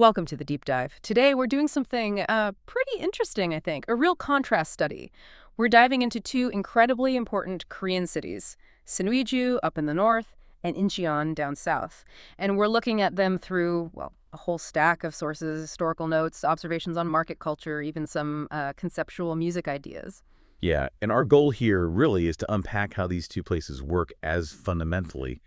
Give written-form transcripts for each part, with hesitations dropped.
Welcome to the deep dive. Today we're doing something pretty interesting, I think, a real contrast study. We're diving into two incredibly important Korean cities, Sinuiju up in the north and Incheon down south. And we're looking at them through, well, a whole stack of sources, historical notes, observations on market culture, even some conceptual music ideas. Yeah, and our goal here really is to unpack how these two places work as fundamentally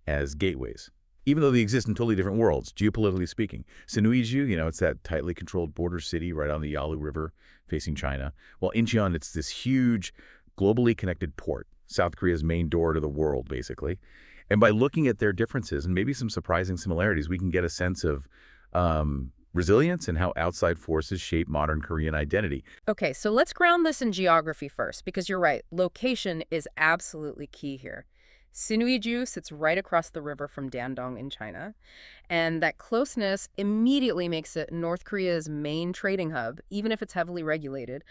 as gateways, even though they exist in totally different worlds, geopolitically speaking. Sinuiju, it's that tightly controlled border city right on the Yalu River facing China. While Incheon, it's this huge, globally connected port, South Korea's main door to the world, basically. And by looking at their differences and maybe some surprising similarities, we can get a sense of resilience and how outside forces shape modern Korean identity. Okay, so let's ground this in geography first, because you're right, location is absolutely key here. Sinuiju sits right across the river from Dandong in China, and that closeness immediately makes it North Korea's main trading hub, even if it's heavily regulated.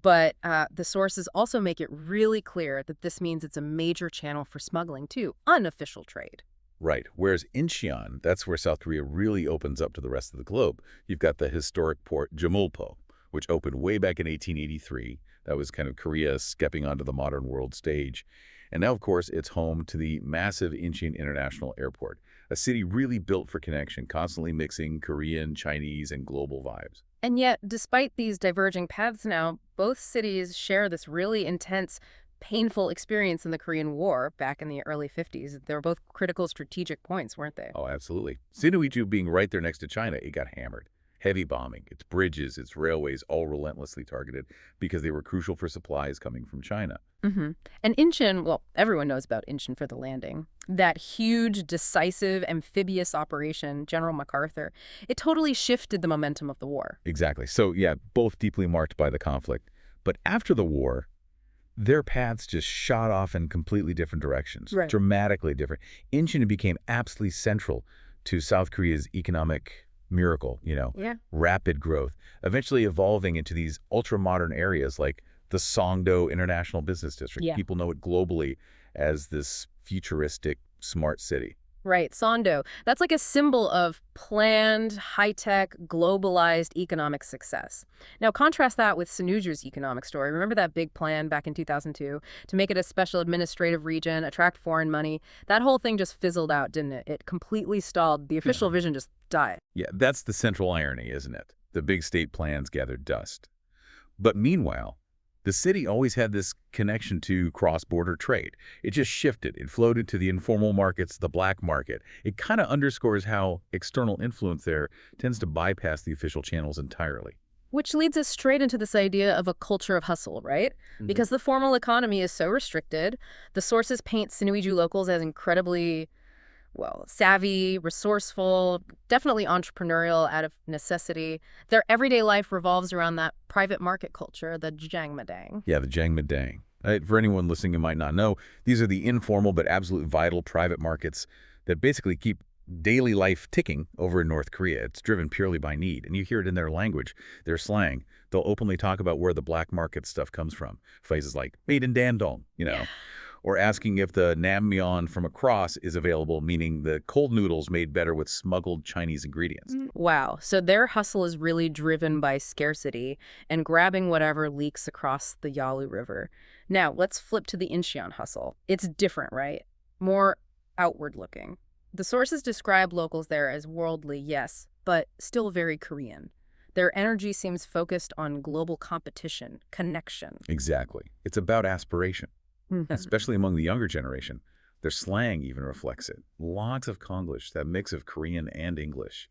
But the sources also make it really clear that this means it's a major channel for smuggling, too, unofficial trade. Right. Whereas Incheon, that's where South Korea really opens up to the rest of the globe. You've got the historic port Jamulpo, which opened way back in 1883. That was kind of Korea stepping onto the modern world stage. And now, of course, it's home to the massive Incheon International Airport, a city really built for connection, constantly mixing Korean, Chinese, and global vibes. And yet, despite these diverging paths now, both cities share this really intense, painful experience in the Korean War back in the early 50s. They were both critical strategic points, weren't they? Oh, absolutely. Sinuiju being right there next to China, it got hammered. Heavy bombing, its bridges, its railways, all relentlessly targeted because they were crucial for supplies coming from China. And Incheon, well, everyone knows about Incheon for the landing. That huge, decisive, amphibious operation, General MacArthur, it totally shifted the momentum of the war. Exactly. So, yeah, both deeply marked by the conflict. But after the war, their paths just shot off in completely different directions, Right. dramatically different. Incheon became absolutely central to South Korea's economic miracle, Yeah. rapid growth, eventually evolving into these ultra-modern areas like the Songdo International Business District. Yeah. People know it globally as this futuristic, smart city. Right, Sondo. That's like a symbol of planned, high-tech, globalized economic success. Now, contrast that with Sinuju's economic story. Remember that big plan back in 2002 to make it a special administrative region, attract foreign money? That whole thing just fizzled out, didn't it? It completely stalled. The official vision just died. Yeah, that's the central irony, isn't it? The big state plans gathered dust. But meanwhile, the city always had this connection to cross-border trade. It just shifted. It floated to the informal markets, the black market. It kind of underscores how external influence there tends to bypass the official channels entirely. Which leads us straight into this idea of a culture of hustle, right? Because the formal economy is so restricted, the sources paint Sinuiju locals as incredibly, well, savvy, resourceful, definitely entrepreneurial out of necessity. Their everyday life revolves around that private market culture, the jangmadang. Yeah, the Jangmadang. For anyone listening who might not know, these are the informal but absolute vital private markets that basically keep daily life ticking over in North Korea. It's driven purely by need, and you hear it in their language, their slang. They'll openly talk about where the black market stuff comes from. Phrases like, made in Dandong, or asking if the nammyeon from across is available, meaning the cold noodles made better with smuggled Chinese ingredients. Wow, so their hustle is really driven by scarcity and grabbing whatever leaks across the Yalu River. Now, let's flip to the Incheon hustle. It's different, right? More outward looking. The sources describe locals there as worldly, yes, but still very Korean. Their energy seems focused on global competition, connection. Exactly. It's about aspiration, especially among the younger generation. Their slang even reflects it. Lots of Konglish, that mix of Korean and English.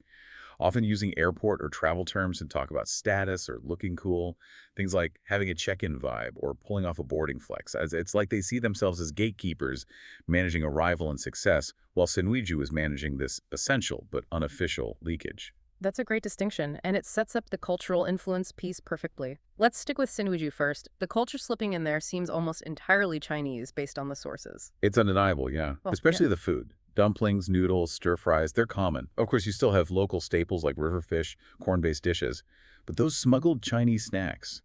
Often using airport or travel terms to talk about status or looking cool. Things like having a check-in vibe or pulling off a boarding flex. It's like they see themselves as gatekeepers managing arrival and success, while Sinuiju is managing this essential but unofficial leakage. That's a great distinction, and it sets up the cultural influence piece perfectly. Let's stick with Sinuiju first. The culture slipping in there seems almost entirely Chinese based on the sources. It's undeniable, yeah. Well, Especially the food. Dumplings, noodles, stir-fries, they're common. Of course, you still have local staples like river fish, corn-based dishes. But those smuggled Chinese snacks,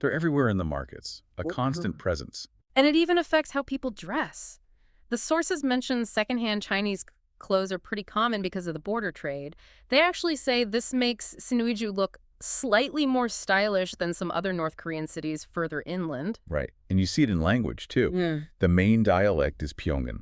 they're everywhere in the markets, a constant presence. And it even affects how people dress. The sources mention secondhand Chinese clothes are pretty common because of the border trade. They actually say this makes Sinuiju look slightly more stylish than some other North Korean cities further inland. Right. And you see it in language, too. Yeah. The main dialect is Pyongan,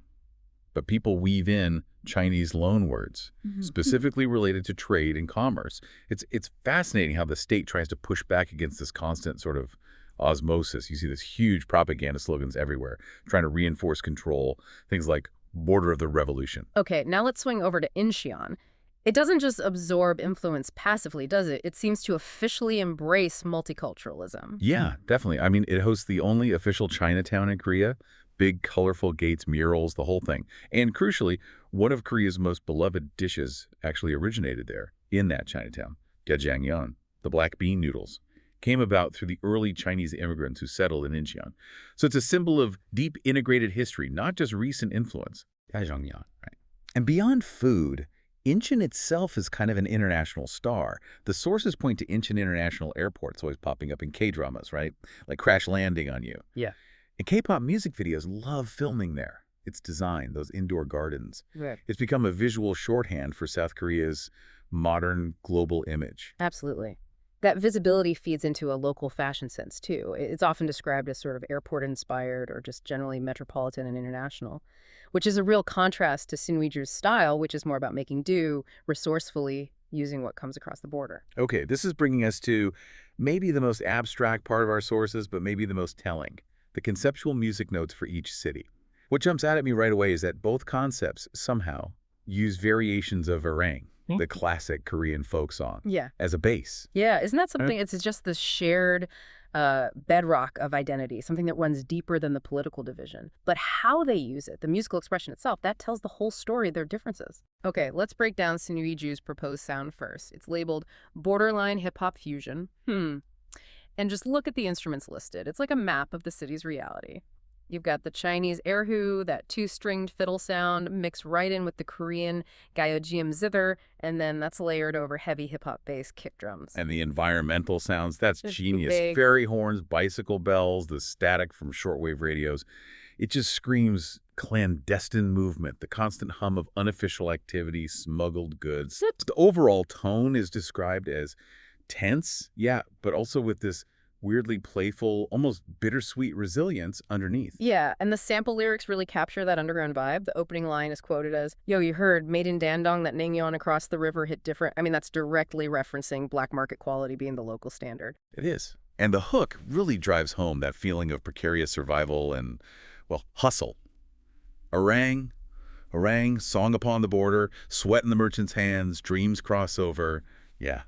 but people weave in Chinese loanwords, specifically related to trade and commerce. It's fascinating how the state tries to push back against this constant sort of osmosis. You see this huge propaganda slogans everywhere, trying to reinforce control, things like border of the revolution. Okay, now let's swing over to Incheon. It doesn't just absorb influence passively, does it? It seems to officially embrace multiculturalism. Yeah, definitely. I mean, it hosts the only official Chinatown in Korea. Big, colorful gates, murals, the whole thing. And crucially, one of Korea's most beloved dishes actually originated there, in that Chinatown. Gajangyeon, the black bean noodles, came about through the early Chinese immigrants who settled in Incheon. So it's a symbol of deep integrated history, not just recent influence. Gajangyeon, right? And beyond food, Incheon itself is kind of an international star. The sources point to Incheon International Airport. It's always popping up in K-dramas, right? Like Crash Landing on You. Yeah. And K-pop music videos love filming there. Its design, those indoor gardens. Right. It's become a visual shorthand for South Korea's modern global image. Absolutely. That visibility feeds into a local fashion sense, too. It's often described as sort of airport-inspired or just generally metropolitan and international, which is a real contrast to Sinuiju's style, which is more about making do, resourcefully using what comes across the border. Okay, this is bringing us to maybe the most abstract part of our sources, but maybe the most telling, the conceptual music notes for each city. What jumps out at me right away is that both concepts somehow use variations of Erang, the classic Korean folk song, Yeah. as a base. Yeah, isn't that something? It's just the shared bedrock of identity, something that runs deeper than the political division. But how they use it, the musical expression itself, that tells the whole story of their differences. Okay, let's break down Sinuiju's proposed sound first. It's labeled borderline hip-hop fusion. And just look at the instruments listed. It's like a map of the city's reality. You've got the Chinese erhu, that two-stringed fiddle sound, mixed right in with the Korean gyeojeum zither, and then that's layered over heavy hip-hop bass kick drums. And the environmental sounds, that's Just genius. big. Fairy horns, bicycle bells, the static from shortwave radios. It just screams clandestine movement, the constant hum of unofficial activity, smuggled goods. The overall tone is described as tense, yeah, but also with this weirdly playful, almost bittersweet resilience underneath. Yeah, and the sample lyrics really capture that underground vibe. The opening line is quoted as, "Yo, you heard, made in Dandong, that Ningyon across the river hit different." I mean, that's directly referencing black market quality being the local standard. It is. And the hook really drives home that feeling of precarious survival and, well, hustle. Orang, song upon the border, sweat in the merchant's hands, dreams cross over. Yeah,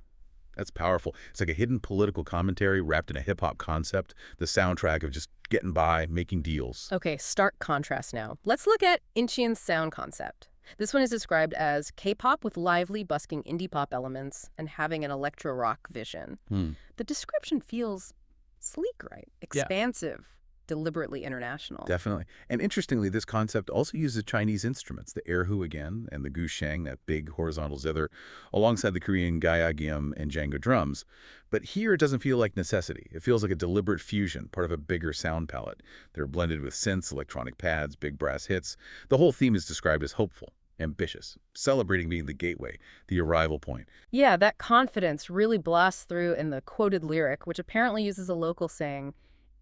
that's powerful. It's like a hidden political commentary wrapped in a hip-hop concept, the soundtrack of just getting by, making deals. Okay, stark contrast now. Let's look at Incheon's sound concept. This one is described as K-pop with lively, busking indie pop elements and having an electro-rock vision. The description feels sleek, right? Expansive, deliberately international. Definitely. And interestingly, this concept also uses Chinese instruments, the erhu again, and the gusheng, that big horizontal zither, alongside the Korean gyeojeum and jango drums. But here it doesn't feel like necessity. It feels like a deliberate fusion, part of a bigger sound palette. They're blended with synths, electronic pads, big brass hits. The whole theme is described as hopeful, ambitious, celebrating being the gateway, the arrival point. Yeah, that confidence really blasts through in the quoted lyric, which apparently uses a local saying,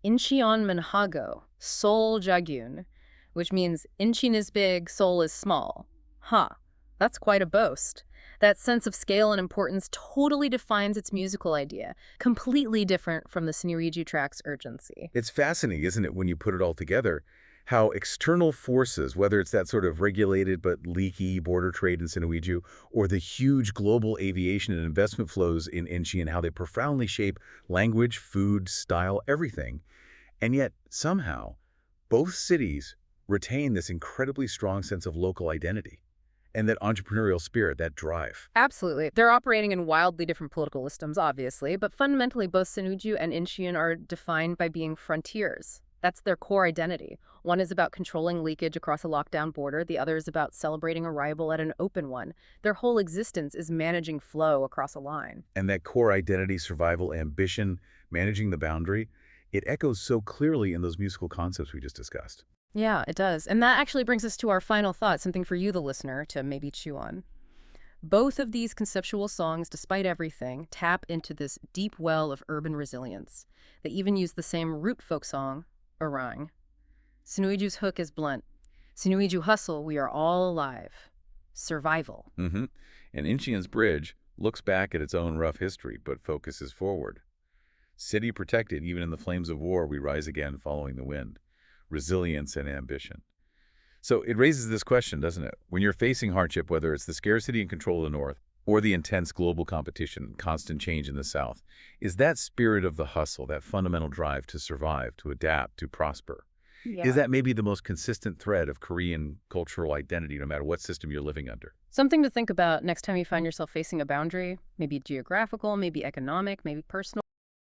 Incheon Manhago, Seoul Jagyun, which means Incheon is big, Seoul is small. That's quite a boast. That sense of scale and importance totally defines its musical idea, completely different from the Sinuiju track's urgency. It's fascinating, isn't it, when you put it all together, how external forces, whether it's that sort of regulated but leaky border trade in Sinuiju, or the huge global aviation and investment flows in Incheon, how they profoundly shape language, food, style, everything. And yet, somehow, both cities retain this incredibly strong sense of local identity and that entrepreneurial spirit, that drive. Absolutely. They're operating in wildly different political systems, obviously, but fundamentally both Sinuiju and Incheon are defined by being frontiers. That's their core identity. One is about controlling leakage across a lockdown border. The other is about celebrating arrival at an open one. Their whole existence is managing flow across a line. And that core identity, survival, ambition, managing the boundary, it echoes so clearly in those musical concepts we just discussed. Yeah, it does. And that actually brings us to our final thought, something for you, the listener, to maybe chew on. Both of these conceptual songs, despite everything, tap into this deep well of urban resilience. They even use the same root folk song, Orang. Sinuiju's hook is blunt. Sinuiju hustle, we are all alive. Survival. Mm-hmm. And Incheon's bridge looks back at its own rough history, but focuses forward. City protected, even in the flames of war, we rise again following the wind. Resilience and ambition. So it raises this question, doesn't it? When you're facing hardship, whether it's the scarcity and control of the North or the intense global competition, constant change in the South, is that spirit of the hustle, that fundamental drive to survive, to adapt, to prosper, is Yeah. that maybe the most consistent thread of Korean cultural identity, no matter what system you're living under? Something to think about next time you find yourself facing a boundary, maybe geographical, maybe economic, maybe personal.